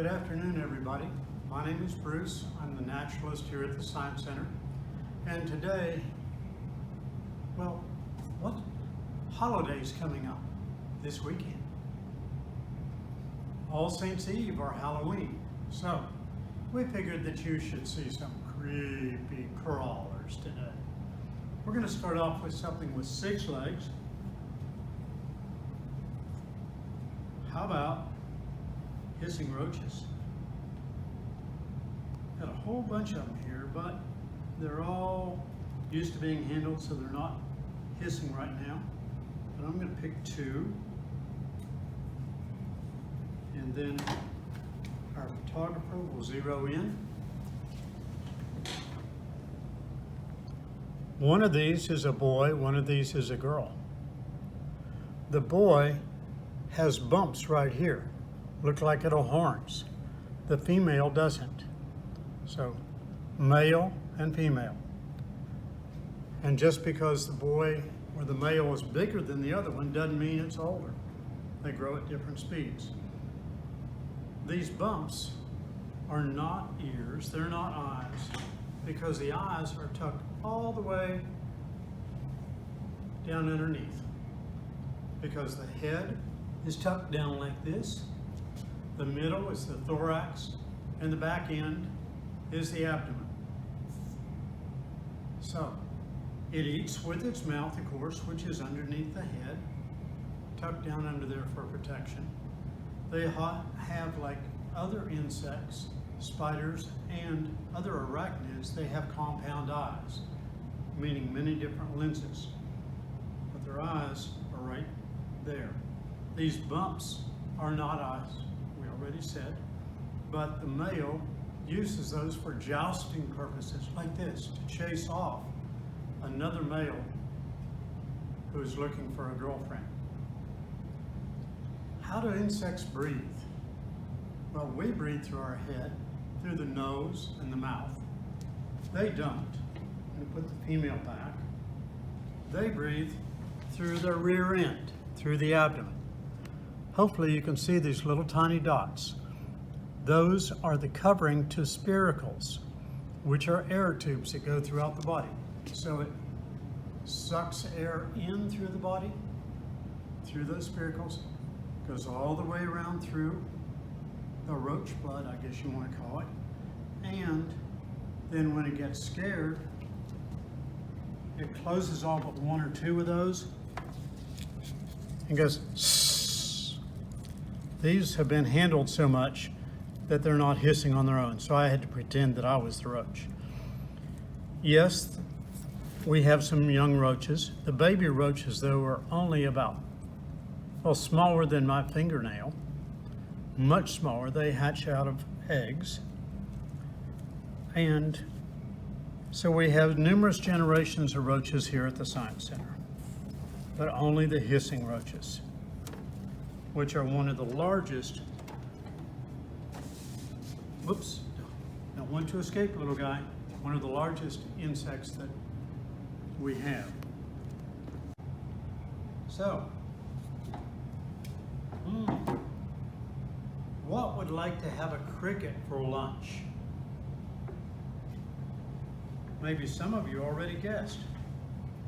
Good afternoon, everybody. My name is Bruce. I'm the naturalist here at the Science Center. And today, well, what holiday's coming up this weekend? All Saints Eve or Halloween. So, we figured that you should see some creepy crawlers today. We're going to start off with something with 6 legs. How about hissing roaches? Got a whole bunch of them here, but they're all used to being handled, so they're not hissing right now. But I'm going to pick 2. And then our photographer will zero in. One of these is a boy, one of these is a girl. The boy has bumps right here. Look like little horns. The female doesn't. So, male and female. And just because the boy or the male is bigger than the other one doesn't mean it's older. They grow at different speeds. These bumps are not ears, they're not eyes, because the eyes are tucked all the way down underneath. Because the head is tucked down like this, the middle is the thorax, and the back end is the abdomen. So, it eats with its mouth, of course, which is underneath the head, tucked down under there for protection. They have, like other insects, spiders, and other arachnids, they have compound eyes, meaning many different lenses. But their eyes are right there. These bumps are not eyes, we already said, but the male uses those for jousting purposes, like this, to chase off another male who is looking for a girlfriend. How do insects breathe? Well, we breathe through our head, through the nose and the mouth. They don't. I'm going to put the female back. They breathe through their rear end, through the abdomen. Hopefully you can see these little tiny dots. Those are the covering to spiracles, which are air tubes that go throughout the body. So it sucks air in through the body, through those spiracles, goes all the way around through the roach blood, I guess you want to call it, and then when it gets scared, it closes all but 1 or 2 of those and goes sss. These have been handled so much that they're not hissing on their own, so I had to pretend that I was the roach. Yes, we have some young roaches. The baby roaches, though, are only about, well, smaller than my fingernail, much smaller. They hatch out of eggs. And so we have numerous generations of roaches here at the Science Center, but only the hissing roaches, which are one of the largest. Whoops, don't want to escape, little guy. One of the largest insects that we have. So, what would like to have a cricket for lunch? Maybe some of you already guessed.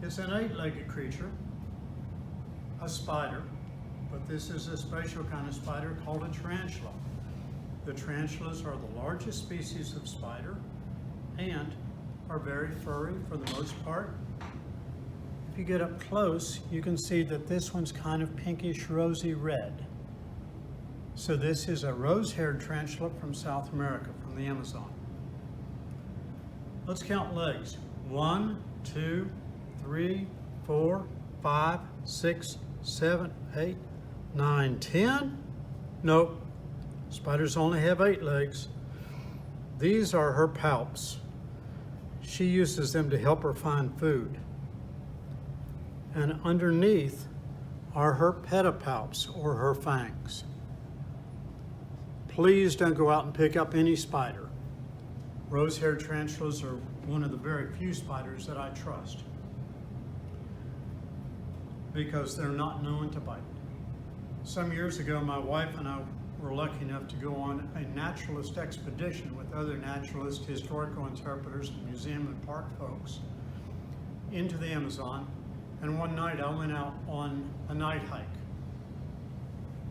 It's an 8-legged creature, a spider, but this is a special kind of spider called a tarantula. The tarantulas are the largest species of spider and are very furry for the most part. If you get up close, you can see that this one's kind of pinkish rosy red. So this is a rose-haired tarantula from South America, from the Amazon. Let's count legs. 1, 2, 3, 4, 5, 6, 7, 8, 9, 10. Nope. Spiders only have 8 legs. These are her palps. She uses them to help her find food. And underneath are her pedipalps, or her fangs. Please don't go out and pick up any spider. Rose-haired tarantulas are one of the very few spiders that I trust, because they're not known to bite. Some years ago, my wife and I were lucky enough to go on a naturalist expedition with other naturalists, historical interpreters, and museum and park folks into the Amazon. And one night I went out on a night hike.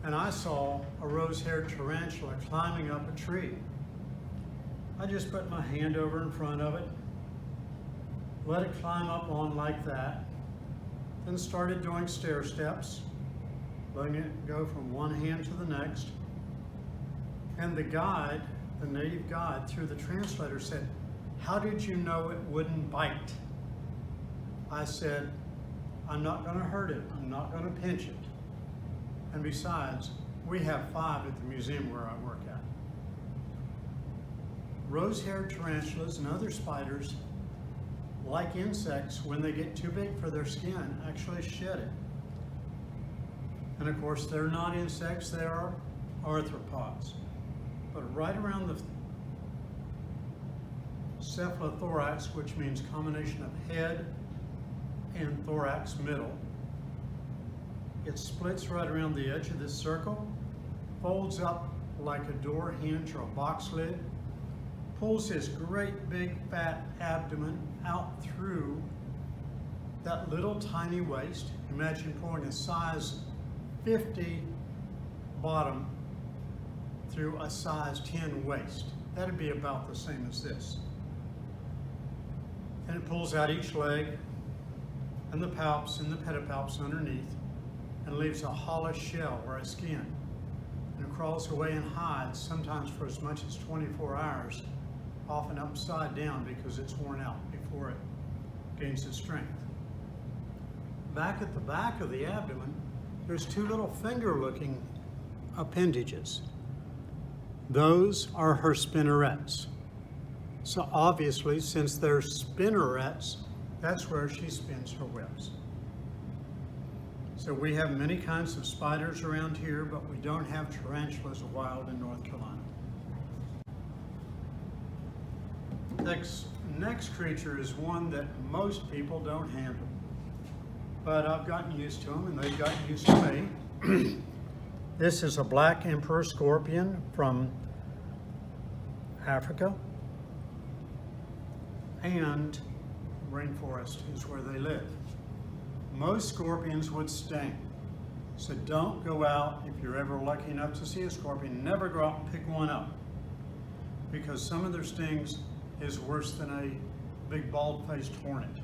And I saw a rose-haired tarantula climbing up a tree. I just put my hand over in front of it, let it climb up on like that, then started doing stair steps, letting it go from one hand to the next. And the guide, the native guide, through the translator said, "How did you know it wouldn't bite?" I said, "I'm not going to hurt it. I'm not going to pinch it. And besides, we have 5 at the museum where I work at." Rose-haired tarantulas and other spiders, like insects, when they get too big for their skin, actually shed it. And of course, they're not insects, they are arthropods. But right around the cephalothorax, which means combination of head and thorax middle, it splits right around the edge of this circle, folds up like a door hinge or a box lid, pulls his great big fat abdomen out through that little tiny waist. Imagine pulling a size 50 bottom through a size 10 waist. That'd be about the same as this. And it pulls out each leg and the palps and the pedipalps underneath and leaves a hollow shell or a skin. And it crawls away and hides, sometimes for as much as 24 hours, often upside down because it's worn out before it gains its strength. Back at the back of the abdomen, there's 2 little finger-looking appendages. Those are her spinnerets. So obviously, since they're spinnerets, that's where she spins her webs. So we have many kinds of spiders around here, but we don't have tarantulas wild in North Carolina. Next creature is one that most people don't handle, but I've gotten used to them and they've gotten used to me. This is a black emperor scorpion from Africa, and rainforest is where they live. Most scorpions would sting, so don't go out, if you're ever lucky enough to see a scorpion, never go out and pick one up, because some of their stings is worse than a big bald-faced hornet.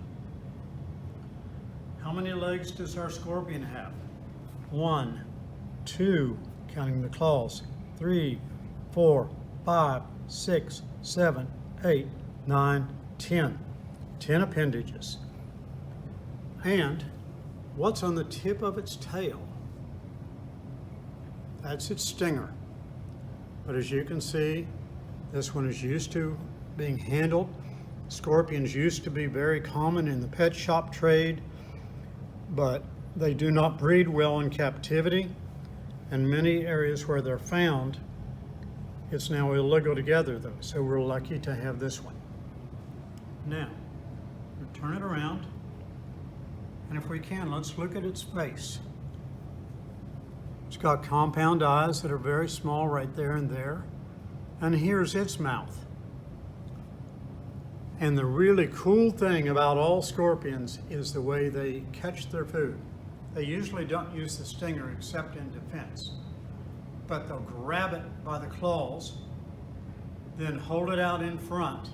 How many legs does our scorpion have? 1, 2, counting the claws, 3, 4, 5, 6, 7, 8, 9, 10. 10 appendages. And what's on the tip of its tail? That's its stinger. But as you can see, this one is used to being handled. Scorpions used to be very common in the pet shop trade, but they do not breed well in captivity. And many areas where they're found, it's now illegal to gather them. So we're lucky to have this one. Now, we'll turn it around. And if we can, let's look at its face. It's got compound eyes that are very small right there and there. And here's its mouth. And the really cool thing about all scorpions is the way they catch their food. They usually don't use the stinger except in defense, but they'll grab it by the claws, then hold it out in front,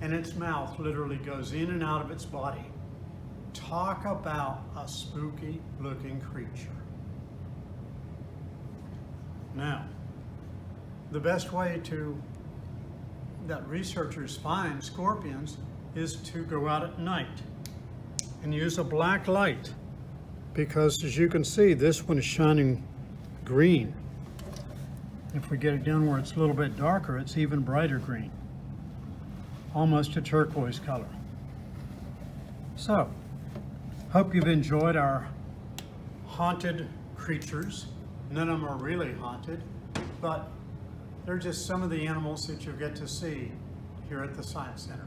and its mouth literally goes in and out of its body. Talk about a spooky looking creature. Now, the best way that researchers find scorpions is to go out at night and use a black light, because as you can see, this one is shining green. If we get it down where it's a little bit darker, it's even brighter green, almost a turquoise color. So, hope you've enjoyed our haunted creatures. None of them are really haunted, but they're just some of the animals that you'll get to see here at the Science Center.